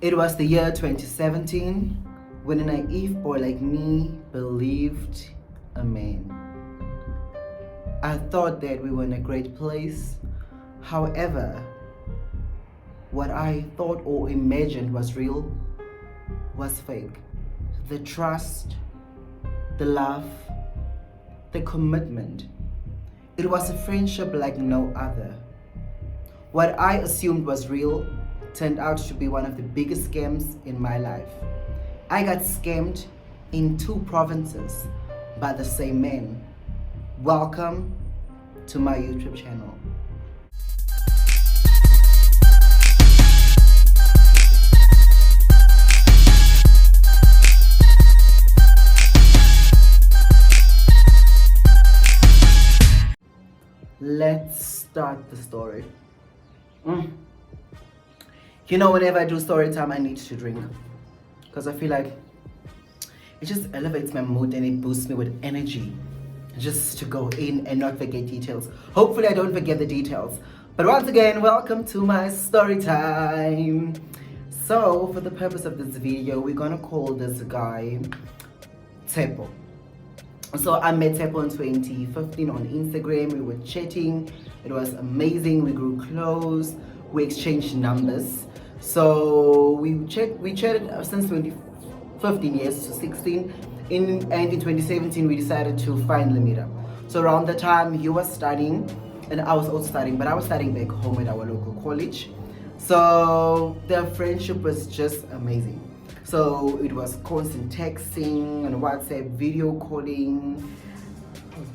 It was the year 2017 when a naive boy like me believed a man. I thought that we were in a great place. However, what I thought or imagined was real was fake. The trust, the love, the commitment. It was a friendship like no other. What I assumed was real turned out to be one of the biggest scams in my life. I got scammed in 2 provinces by the same man. Welcome to my YouTube channel. Let's start the story. You know, whenever I do story time, I need to drink because I feel like it just elevates my mood and it boosts me with energy just to go in and not forget details. Hopefully I don't forget the details. But once again, welcome to my story time. So for the purpose of this video, we're gonna call this guy Tepo. So I met Tepo in 2015 on Instagram. We were chatting. It was amazing. We grew close. We exchanged numbers. So we chatted since 2015 years to 16. And in 2017 we decided to finally meet up. So around the time he was studying and I was also studying, but I was studying back home at our local college. So their friendship was just amazing. So it was constant texting and WhatsApp, video calling.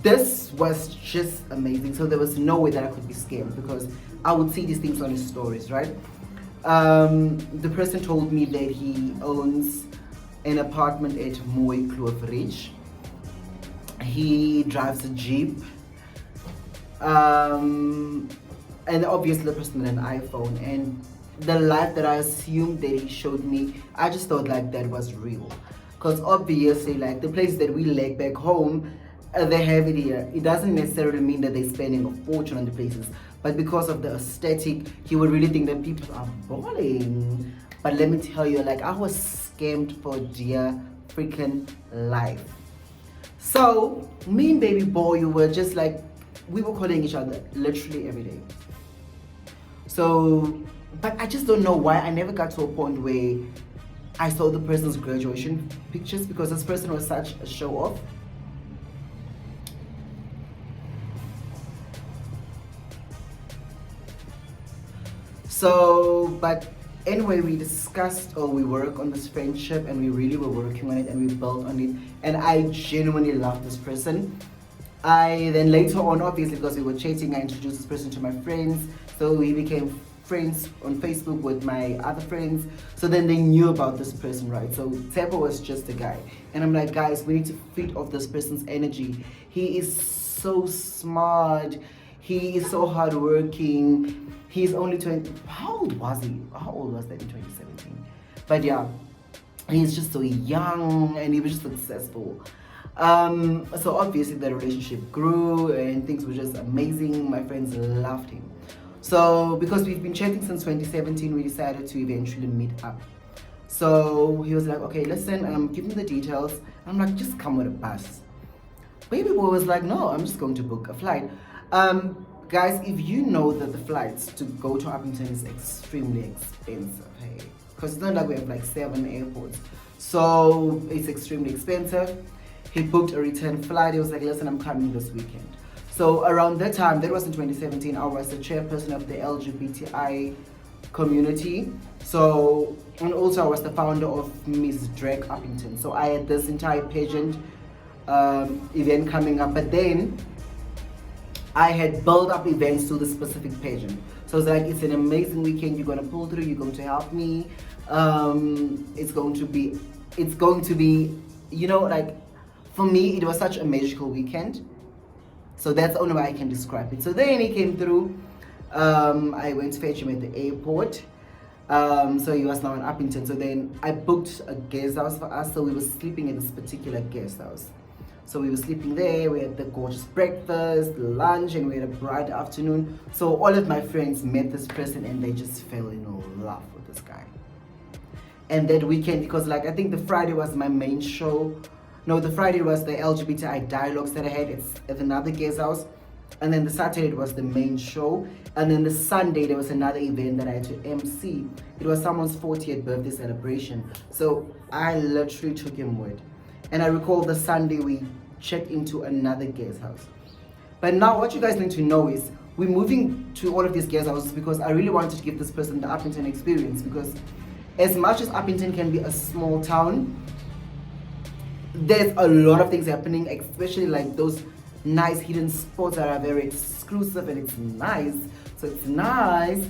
This was just amazing. So there was no way that I could be scammed because I would see these things on his stories, right? The person told me that he owns an apartment at Mooi Kloof Ridge. He drives a Jeep. And obviously the person had an iPhone, and the life that I assumed that he showed me, I just thought like that was real. Because obviously like the place that we like back home, they have it here. It doesn't necessarily mean that they're spending a fortune on the places, but because of the aesthetic, he would really think that people are balling. But let me tell you, like I was scammed for dear freaking life. So me and baby boy, you were just like, we were calling each other literally every day. So, but I just don't know why I never got to a point where I saw the person's graduation pictures because this person was such a show off. So, but anyway, we discussed or we worked on this friendship and we really were working on it and we built on it. And I genuinely love this person. I then later on, obviously because we were chatting, I introduced this person to my friends. So we became friends on Facebook with my other friends. So then they knew about this person, right? So Tepo was just a guy. And I'm like, guys, we need to feed off this person's energy. He is so smart. He is so hardworking. He's only 20. How old was he? How old was that in 2017? But yeah, he's just so young and he was just successful. So obviously the relationship grew and things were just amazing. My friends loved him. So because we've been chatting since 2017, we decided to eventually meet up. So he was like, okay, listen, give me the details. I'm like, just come with a bus. Baby boy was like, no, I'm just going to book a flight. Guys, if you know that the flights to go to Upington is extremely expensive, hey, because it's not like we have like 7 airports. So it's extremely expensive. He booked a return flight. He was like, listen, I'm coming this weekend. So around that time, that was in 2017, I was the chairperson of the LGBTI community. So, and also I was the founder of Miss Drag Uppington. So I had this entire pageant event coming up, but then I had built up events to the specific pageant. So it's like, it's an amazing weekend. You're gonna pull through. You're going to help me. It's going to be, you know, like for me, it was such a magical weekend. So that's the only way I can describe it. So then he came through. I went to fetch him at the airport. So he was now in Uppington. So then I booked a guest house for us. So we were sleeping at this particular guest house. So we were sleeping there. We had the gorgeous breakfast, lunch, and we had a bright afternoon. So all of my friends met this person and they just fell in love with this guy. And that weekend, because like I think the Friday was my main show. No, the Friday was the LGBTI dialogues that I had. It's at another guest house. And then the Saturday it was the main show. And then the Sunday there was another event that I had to MC. It was someone's 40th birthday celebration. So I literally took him with. And I recall the Sunday we checked into another guest house. But now what you guys need to know is we're moving to all of these guest houses because I really wanted to give this person the Uppington experience, because as much as Uppington can be a small town, there's a lot of things happening, especially like those nice hidden spots that are very exclusive, and it's nice. So it's nice.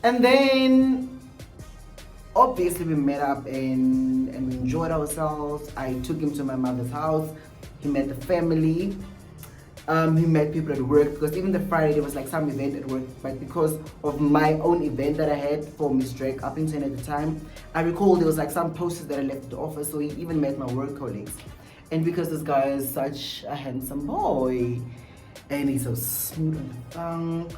And then obviously we met up and we enjoyed ourselves. I took him to my mother's house. He met the family. He met people at work, because even the Friday there was like some event at work, but because of my own event that I had for Miss Drake Uppington at the time, I recall there was like some posters that I left at the office, so he even met my work colleagues. And because this guy is such a handsome boy, and he's so smooth on the tongue.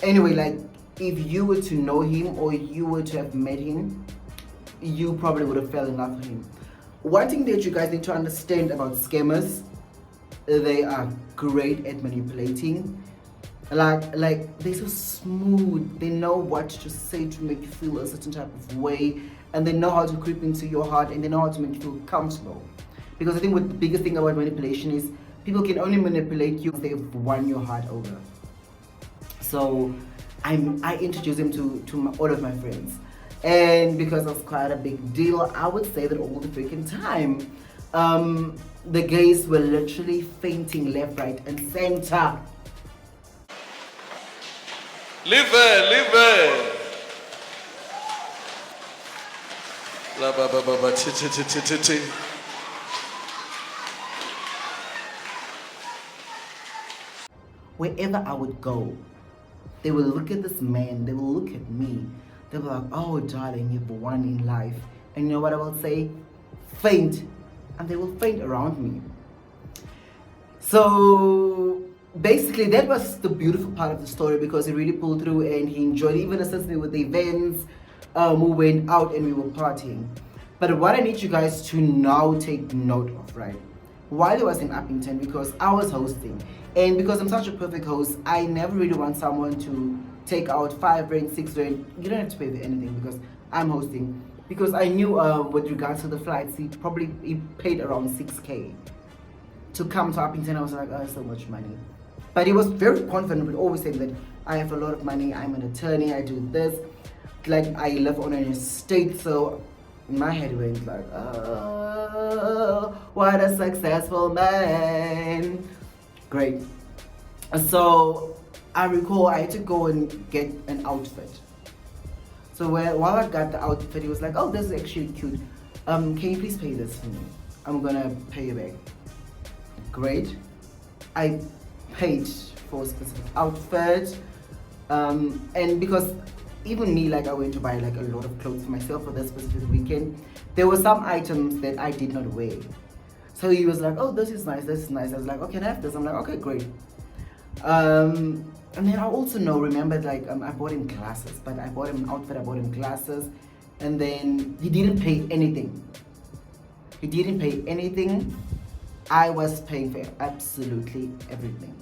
Anyway, like if you were to know him or you were to have met him, you probably would have fell in love with him. One thing that you guys need to understand about scammers, they are great at manipulating. Like they're so smooth. They know what to say to make you feel a certain type of way, and they know how to creep into your heart, and they know how to make you feel comfortable. Because I think what the biggest thing about manipulation is people can only manipulate you if they've won your heart over. So I introduced him to all of my friends, and because it was quite a big deal, I would say that all the freaking time. The gays were literally fainting left, right, and center. Live it. La ba ba ba ba ti ti ti ti ti ti. Wherever I would go, they will look at this man, they will look at me, they'll be like, oh darling, you've won in life. And you know what I will say? Faint. And they will faint around me. So basically that was the beautiful part of the story, because he really pulled through and he enjoyed, even assisted me with the events. We went out and we were partying. But what I need you guys to now take note of, right? While I was in Uppington, because I was hosting, and because I'm such a perfect host, I never really want someone to take out 5 rand, 6 rand. You don't have to pay for anything because I'm hosting. Because I knew with regards to the flights, he paid around 6K to come to Uppington. I was like, oh, so much money. But he was very confident, but always saying that I have a lot of money, I'm an attorney, I do this. Like I live on an estate, so in my head went like, oh, what a successful man. Great. So I recall I had to go and get an outfit. So while I got the outfit, he was like, oh, this is actually cute. Can you please pay this for me? I'm gonna pay you back. Great. I paid for a specific outfit. And because even me, like I went to buy like a lot of clothes for myself for that specific weekend, there were some items that I did not wear. So he was like, oh, this is nice, this is nice. I was like, okay, can I have this? I'm like, okay, great. And then I also remember like I bought him glasses, but I bought him an outfit, I bought him glasses, and then he didn't pay anything. He didn't pay anything. I was paying for absolutely everything.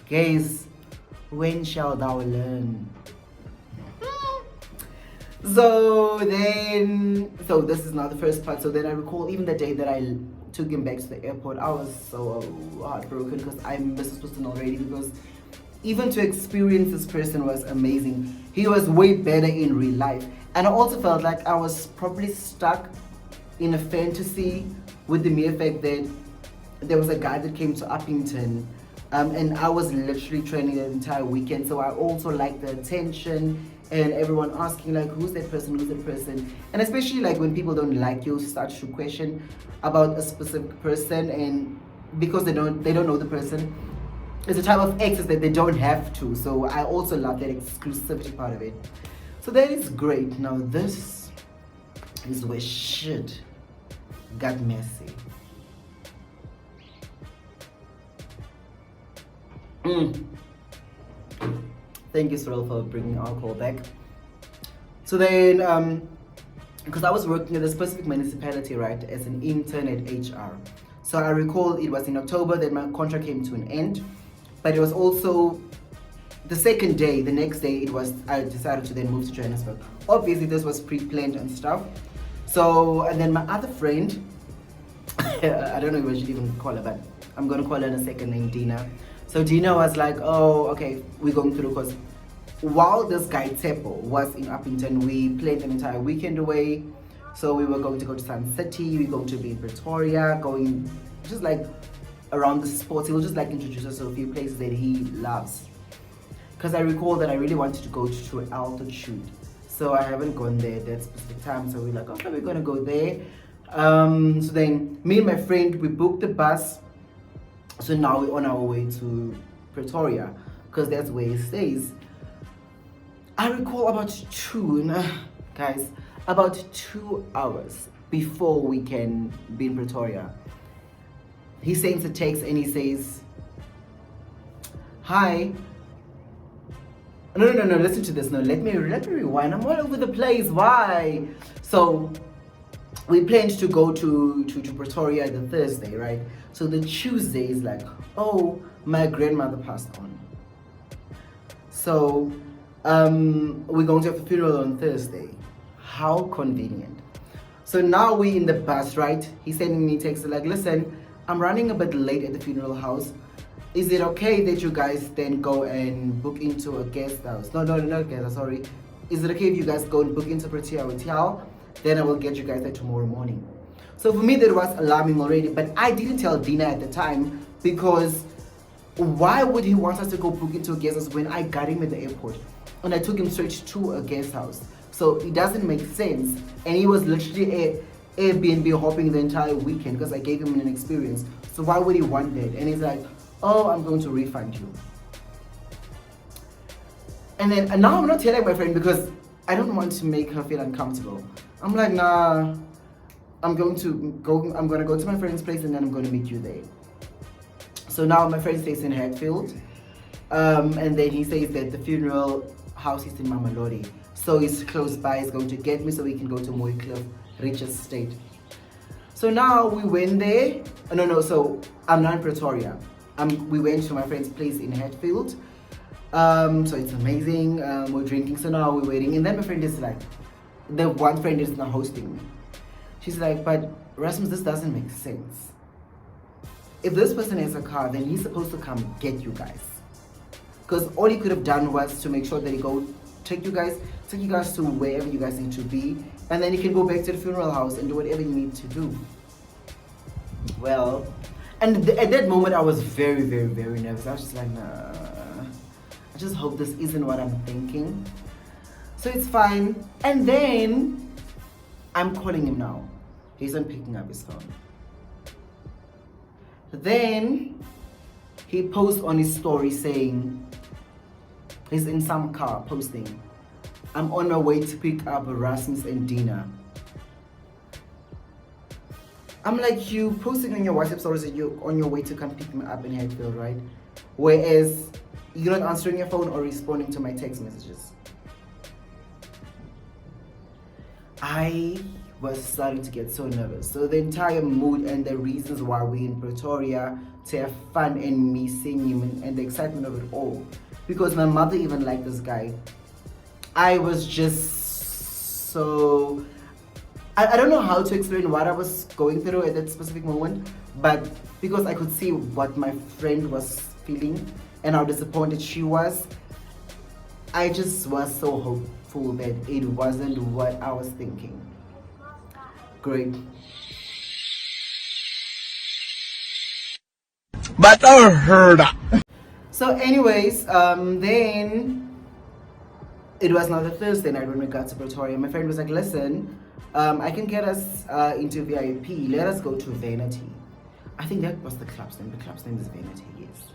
Guys, when shall thou learn? So this is now the first part. So then I recall even the day that I took him back to the airport, I was so heartbroken because I miss this person already, because even to experience this person was amazing. He was way better in real life. And I also felt like I was probably stuck in a fantasy with the mere fact that there was a guy that came to Uppington, and I was literally training the entire weekend. So I also liked the attention and everyone asking like, who's that person, and especially like when people don't like you, start to question about a specific person, and because they don't know the person, it's a type of access that they don't have to. So I also love that exclusivity part of it. So that is great. Now this is where shit got messy. Thank you, Sorrel, for bringing alcohol back. So then, because I was working at a specific municipality, right, as an intern at HR. So I recall it was in October that my contract came to an end, but it was also the second day, the next day, I decided to then move to Johannesburg. Obviously, this was pre-planned and stuff. So, and then my other friend, I don't know if I should even call her, but I'm gonna call her in a second, named Dina. So Dina was like, oh, okay, we're going through, because while this guy Tepo was in Uppington, we planned an entire weekend away. So we were going to go to Sun City, we're going to be in Pretoria, going just like around the sports. He will just like introduce us to a few places that he loves. Because I recall that I really wanted to go to altitude. So I haven't gone there at that specific time. So we're like, okay, we're gonna go there. So then me and my friend, we booked the bus. So now we're on our way to Pretoria, because that's where he stays. I recall about about 2 hours before we can be in Pretoria, he sends a text and he says, hi. No, listen to this. No, let me rewind. I'm all over the place. Why? So we planned to go to Pretoria the Thursday, right? So the Tuesday is like, oh, my grandmother passed on. So we're going to have a funeral on Thursday. How convenient. So now we in the bus, right? He's sending me texts like, listen, I'm running a bit late at the funeral house. Is it okay that you guys then go and book into a guest house? No, not guest house, sorry. Is it okay if you guys go and book into Pretoria Hotel? Then I will get you guys there tomorrow morning. So for me, that was alarming already, but I didn't tell Dina at the time, because why would he want us to go book into a guest house when I got him at the airport and I took him straight to a guest house? So it doesn't make sense. And he was literally Airbnb hopping the entire weekend because I gave him an experience. So why would he want that? And he's like, oh, I'm going to refund you. And now I'm not telling my friend because I don't want to make her feel uncomfortable. I'm like, nah, I'm gonna go to my friend's place and then I'm gonna meet you there. So now my friend stays in Hatfield, and then he says that the funeral house is in Mamelodi. So he's close by, he's going to get me so we can go to Mooikloof, Richards Estate. So now we went there. So I'm not in Pretoria. We went to my friend's place in Hatfield. So it's amazing. We're drinking, so now we're waiting. And then my friend is like, the one friend is not hosting me. She's like, but Rasmus, this doesn't make sense. If this person has a car, then he's supposed to come get you guys. Because all he could have done was to make sure that he take you guys to wherever you guys need to be, and then you can go back to the funeral house and do whatever you need to do. Well, and at that moment I was very, very, very nervous. I was just like, nah, I just hope this isn't what I'm thinking. So it's fine. And then I'm calling him now. He's not picking up his phone. Then he posts on his story saying, he's in some car posting, I'm on my way to pick up Rasmus and Dina. I'm like, you posting on your WhatsApp stories that you're on your way to come pick me up in Hatfield, right? Whereas you're not answering your phone or responding to my text messages. I was starting to get so nervous. So the entire mood and the reasons why we're in Pretoria, to have fun and me seeing him and the excitement of it all. Because my mother even liked this guy. I was just so... I don't know how to explain what I was going through at that specific moment, but because I could see what my friend was feeling and how disappointed she was, I just was so hopeful that it wasn't what I was thinking. Great. But I heard that. So anyways, then it was now the Thursday night when we got to Pretoria. My friend was like, listen, I can get us into VIP. Let us go to Vanity. I think that was the club's name. The club's name is Vanity, yes.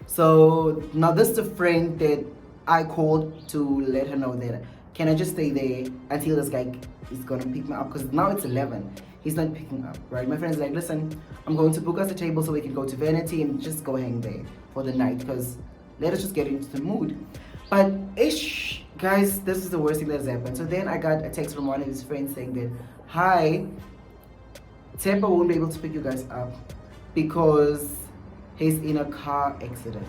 So now this is the friend that I called to let her know that, can I just stay there until this guy is going to pick me up? Because now it's 11. He's not picking up, right? My friend's like, listen, I'm going to book us a table so we can go to Vanity and just go hang there for the night, because let us just get into the mood. But ish, guys, this is the worst thing that's happened. So then I got a text from one of his friends saying that, hi, Tepa won't be able to pick you guys up because he's in a car accident.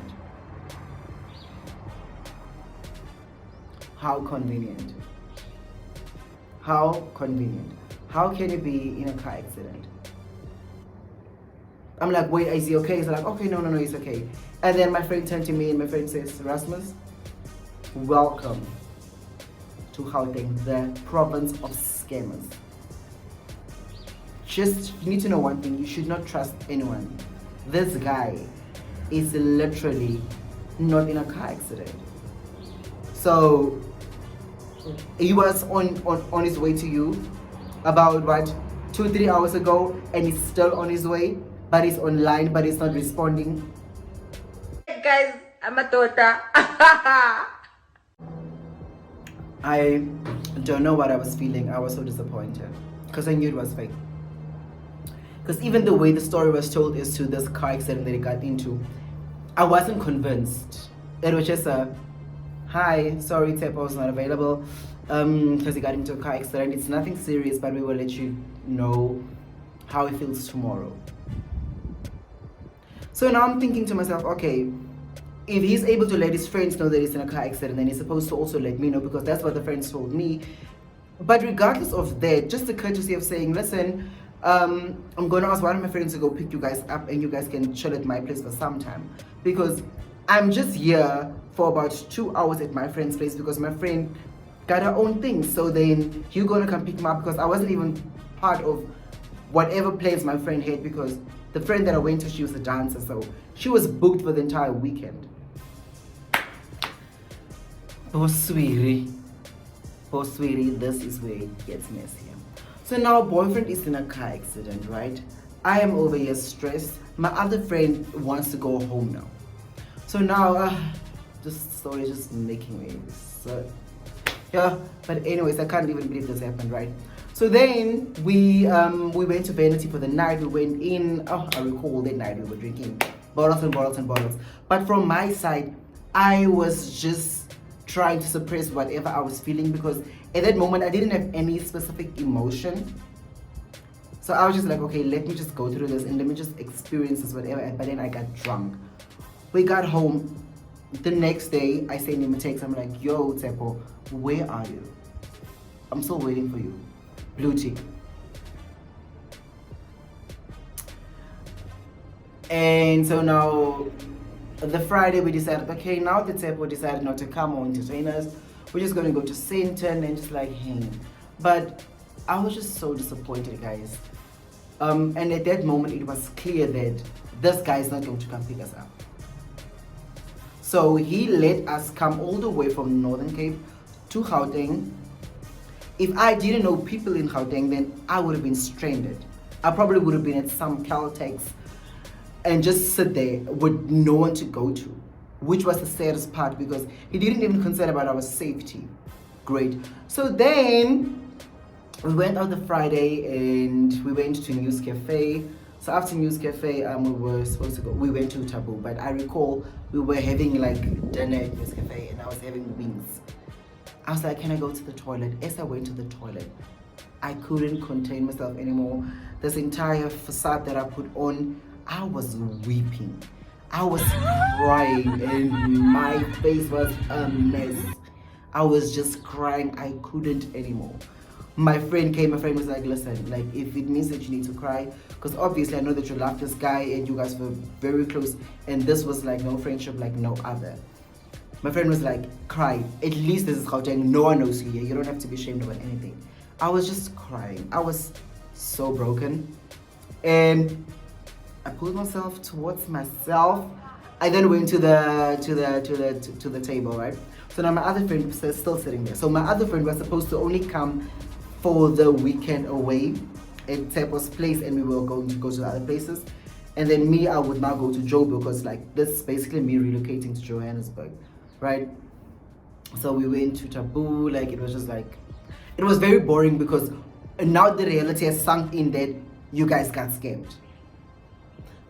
How convenient. How convenient. How can you be in a car accident? I'm like, wait, is he okay? He's like, okay, no, he's okay. And then my friend turned to me and my friend says, Rasmus, welcome to Gauteng, the province of scammers. Just, you need to know one thing, you should not trust anyone. This guy is literally not in a car accident. So, he was on his way to you about what, 2-3 hours ago, and he's still on his way, but he's online, but he's not responding. Guys, I'm a tota. I don't know what I was feeling. I was so disappointed because I knew it was fake. Because even the way the story was told as to this car accident that he got into, I wasn't convinced. It was just a, hi, sorry, Tepa was not available because he got into a car accident. It's nothing serious, but we will let you know how he feels tomorrow. So now I'm thinking to myself, okay, if he's able to let his friends know that he's in a car accident, then he's supposed to also let me know because that's what the friends told me. But regardless of that, just the courtesy of saying, listen, I'm going to ask one of my friends to go pick you guys up and you guys can chill at my place for some time. Because I'm just here for about 2 hours at my friend's place because my friend got her own things. So then you're going to come pick me up because I wasn't even part of whatever plans my friend had because the friend that I went to, she was a dancer. So she was booked for the entire weekend. Poor sweetie, this is where it gets messy. So now boyfriend is in a car accident, right? I am over here stressed. My other friend wants to go home now. So now, this story is just making me so, yeah. But anyways, I can't even believe this happened, right? So then we went to Vanity for the night. We went in. Oh, I recall that night we were drinking bottles and bottles and bottles. But from my side, I was just trying to suppress whatever I was feeling because at that moment I didn't have any specific emotion. So I was just like, okay, let me just go through this and let me just experience this, whatever. But then I got drunk. We got home. The next day, I sent him a text. I'm like, yo, Tepo, where are you? I'm still waiting for you. Blue tick. And so now, the Friday we decided, okay, now the Tepo decided not to come or entertain us. We're just going to go to Sinton and just like hang. But I was just so disappointed, guys. And at that moment, it was clear that this guy is not going to come pick us up. So he let us come all the way from Northern Cape to Gauteng. If I didn't know people in Gauteng, then I would have been stranded. I probably would have been at some Caltex and just sit there with no one to go to, which was the saddest part because he didn't even consider about our safety. Great. So then we went out the Friday and we went to News Cafe. So after News Cafe, we went to Taboo, but I recall we were having like dinner at News Cafe and I was having wings. I was like, can I go to the toilet? As I went to the toilet, I couldn't contain myself anymore. This entire facade that I put on, I was weeping. I was crying and my face was a mess. I was just crying. I couldn't anymore. My friend came, my friend was like, listen, like if it means that you need to cry, because obviously I know that you love this guy and you guys were very close and this was like no friendship like no other. My friend was like, cry. At least this is Gauteng. No one knows you here. You don't have to be ashamed about anything. I was just crying. I was so broken. And I pulled myself towards myself. I then went to the table, right? So now my other friend was still sitting there. So my other friend was supposed to only come for the weekend away at Tepo's place, and we were going to go to other places. And then me, I would now go to Joburg because like this is basically me relocating to Johannesburg, right? So we went to Taboo. Like it was just like, it was very boring because now the reality has sunk in that you guys got scammed.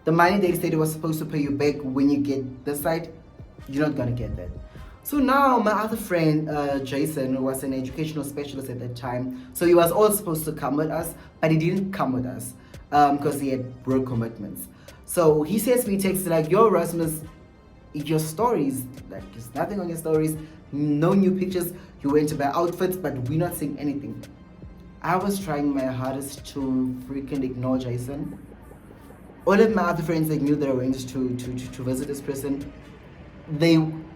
The money they said it was supposed to pay you back when you get this side, you're not gonna get that. So now my other friend, Jason, who was an educational specialist at that time, so he was all supposed to come with us, but he didn't come with us because he had work commitments. So he says to me, texts like, yo, Rasmus, your stories, like there's nothing on your stories, no new pictures, you went to buy outfits, but we're not seeing anything. I was trying my hardest to freaking ignore Jason. All of my other friends, they knew that I went to visit this person.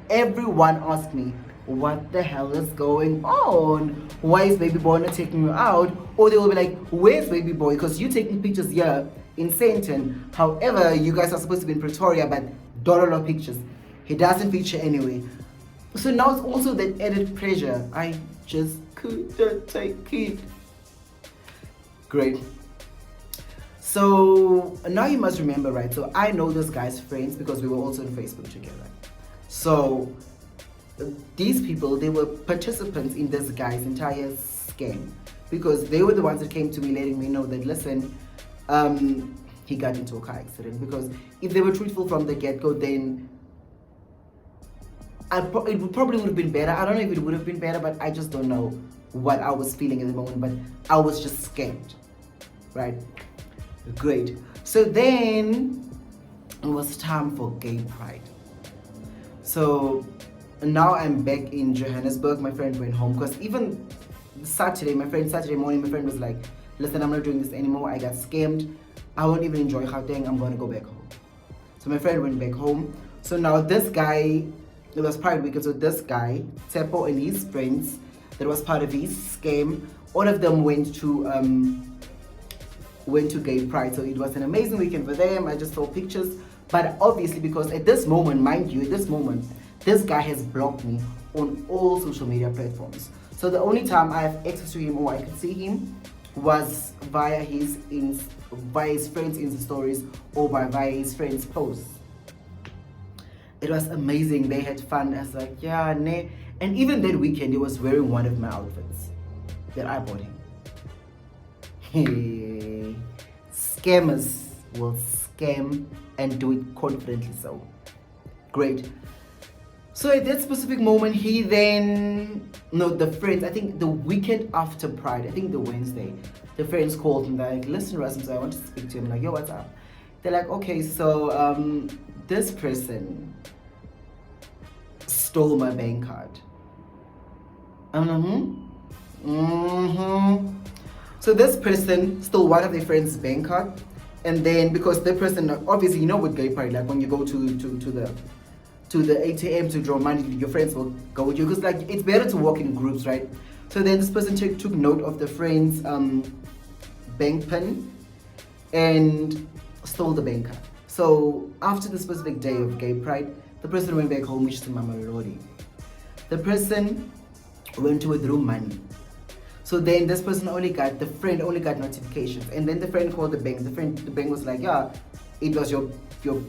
Everyone asked me, what the hell is going on? Why is baby boy not taking you out? Or they will be like, where's baby boy? Because you're taking pictures here in Sainton. However, you guys are supposed to be in Pretoria, but don't allow pictures. He doesn't feature anyway. So now it's also that added pressure. I just couldn't take it. Great. So now you must remember, right? So I know this guy's friends because we were also on Facebook together. So these people, they were participants in this guy's entire scam because they were the ones that came to me letting me know that, listen, he got into a car accident. Because if they were truthful from the get-go, then it probably would have been better. I don't know if it would have been better, but I just don't know what I was feeling at the moment. But I was just scared, right? Great. So then it was time for gay pride. So now I'm back in Johannesburg. My friend went home because even Saturday morning, my friend was like, listen, I'm not doing this anymore. I got scammed. I won't even enjoy Gauteng. I'm going to go back home. So my friend went back home. So now this guy, it was Pride weekend. So this guy, Tsepo, and his friends that was part of his scam, all of them went to gay pride. So it was an amazing weekend for them. I just saw pictures. But obviously, because at this moment, mind you, this guy has blocked me on all social media platforms. So the only time I have access to him or I could see him was via his friends' Insta stories or via his friends' posts. It was amazing. They had fun. I was like, yeah, nah. And even that weekend, he was wearing one of my outfits that I bought him. Hey, scammers will scam and do it confidently so. Great. So at that specific moment, the friends, I think the weekend after Pride, I think the Wednesday, the friends called and they're like, listen, Rasmus, I want to speak to him. I'm like, yo, what's up? They're like, okay, so this person stole my bank card. So this person stole one of their friends' bank card, and then because the person, obviously, you know, with gay pride, like when you go to the ATM to draw money, your friends will go with you because like it's better to walk in groups, right? So then this person took note of the friend's bank pin and stole the bank card. So after the specific day of gay pride, the person went back home, which is Mama Lodi. The person went to withdraw money. So then this person the friend only got notifications, and then the friend called the bank. The bank was like, yeah, it was your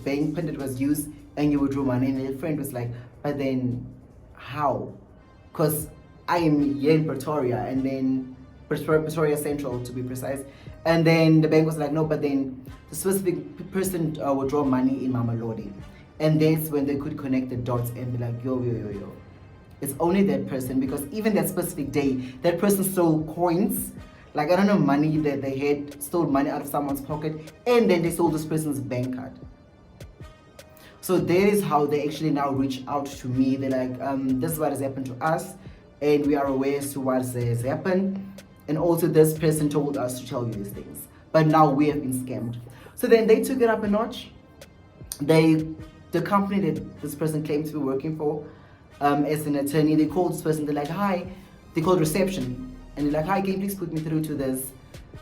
bank pin that was used and you withdrew money. And the friend was like, but then how? Because I am here in Pretoria, and then Pretoria Central to be precise. And then the bank was like, no, but then the specific person withdraw money in Mama Lodi. And that's when they could connect the dots and be like, yo. It's only that person, because even that specific day, that person stole coins, like I don't know, money that they had, stole money out of someone's pocket, and then they stole this person's bank card. So that is how they actually now reach out to me. They're like, this is what has happened to us, and we are aware as to what has happened. And also this person told us to tell you these things. But now we have been scammed. So then they took it up a notch. The company that this person claimed to be working for, as an attorney, they called this person, they're like, hi, they called reception, and they're like, hi, can you please put me through to this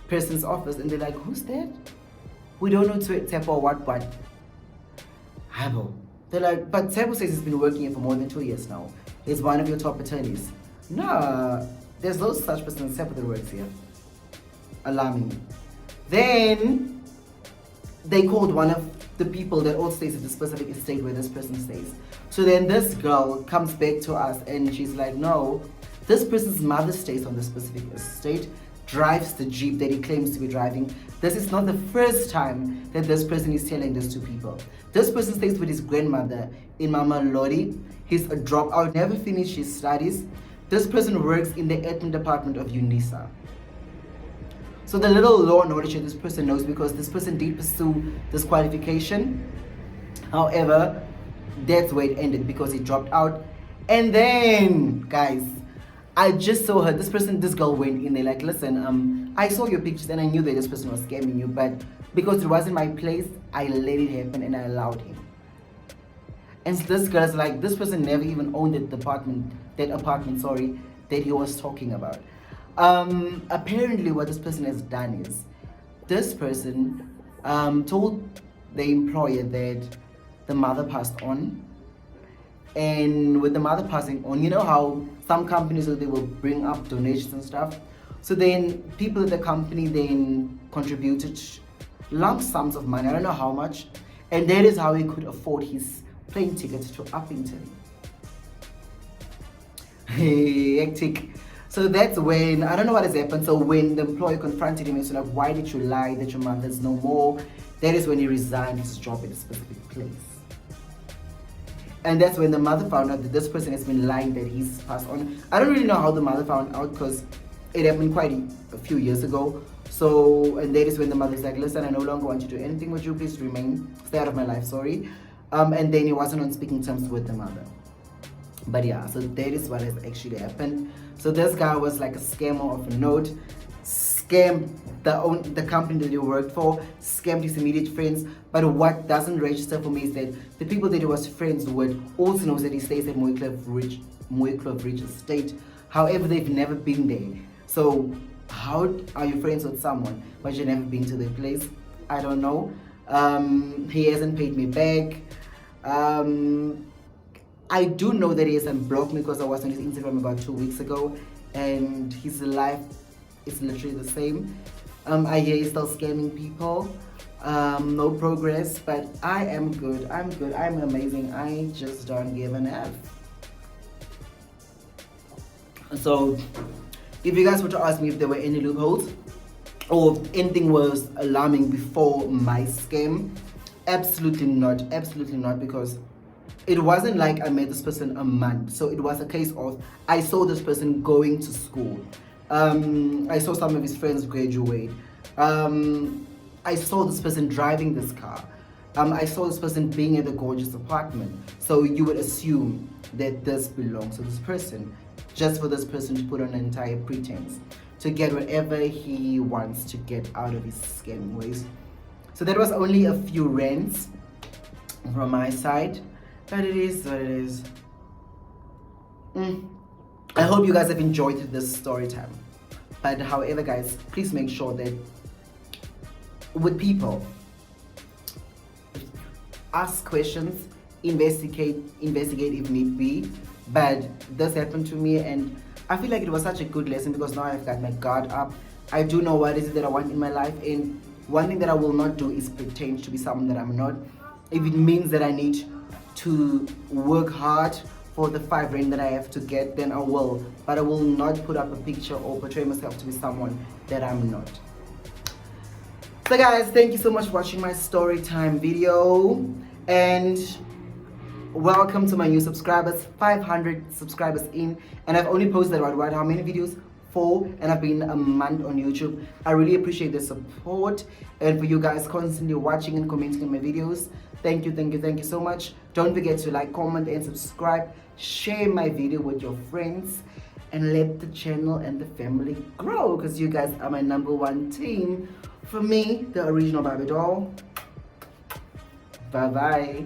person's office? And they're like, who's that? We don't know Tsepo or what. Habo. They're like, but Tsepo says he's been working here for more than 2 years now. He's one of your top attorneys. Nah, there's no such person as Tsepo that works here. Alarming. Then they called one of the people that all stays at the specific estate where this person stays. So then this girl comes back to us and she's like, no, this person's mother stays on the specific estate. drives the Jeep that he claims to be driving. This is not the first time that this person is telling this to people. This person stays with his grandmother in Mama Lodi. He's a dropout, never finished his studies. This person works in the admin department of UNISA. So the little law knowledge that this person knows, because this person did pursue this qualification. However, that's where it ended, because he dropped out. And then, guys, I just saw her, this girl went in there like, listen, I saw your pictures and I knew that this person was scamming you, but because it wasn't my place, I let it happen and I allowed him. And this girl's like, this person never even owned that apartment, that he was talking about. Apparently what this person has done is, this person told the employer that the mother passed on. And with the mother passing on, you know how some companies, they will bring up donations and stuff. So then people at the company then contributed lump sums of money, I don't know how much, and that is how he could afford his plane ticket to Uppington. Hectic. So that's when, I don't know what has happened. So when the employer confronted him and said, like, why did you lie that your mother's no more? That is when he resigned his job at a specific place. And that's when the mother found out that this person has been lying that he's passed on. I don't really know how the mother found out, because it happened quite a few years ago. So, and that is when the mother's like, listen, I no longer want to do anything with you, please stay out of my life, sorry. And then he wasn't on speaking terms with the mother. But yeah, so that is what has actually happened. So this guy was like a scammer of a note, scammed the company that he worked for, scammed his immediate friends. But what doesn't register for me is that the people that he was friends with also knows that he stays at Mooikloof Ridge Estate. However, they've never been there. So how are you friends with someone but you've never been to their place? I don't know. He hasn't paid me back. I do know that he hasn't blocked me, because I was on his Instagram about 2 weeks ago, and his life is literally the same. I hear he's still scamming people. No progress, but I am good. I'm good. I'm amazing. I just don't give an F. So, if you guys were to ask me if there were any loopholes or if anything was alarming before my scam, absolutely not. Absolutely not, because it wasn't like I met this person a month. So it was a case of, I saw this person going to school. I saw some of his friends graduate. I saw this person driving this car. I saw this person being at a gorgeous apartment. So you would assume that this belongs to this person, just for this person to put on an entire pretense to get whatever he wants to get out of his scamming ways. So that was only a few rants from my side, but it is what it is. I hope you guys have enjoyed this story time. But however, guys, please make sure that with people, ask questions, investigate if need be. But this happened to me, and I feel like it was such a good lesson, because now I've got my guard up. I do know what is it that I want in my life, and one thing that I will not do is pretend to be someone that I'm not. If it means that I need to work hard for the 5 rand that I have to get, then I will. But I will not put up a picture or portray myself to be someone that I'm not. So guys, thank you so much for watching my story time video, and welcome to my new subscribers. 500 subscribers in, and I've only posted about how many videos? 4, and I've been a month on YouTube. I really appreciate the support, and for you guys constantly watching and commenting on my videos. Thank you so much. Don't forget to like, comment, and subscribe. Share my video with your friends, and let the channel and the family grow, because you guys are my #1 team. For me, the original Barbie doll. Bye bye.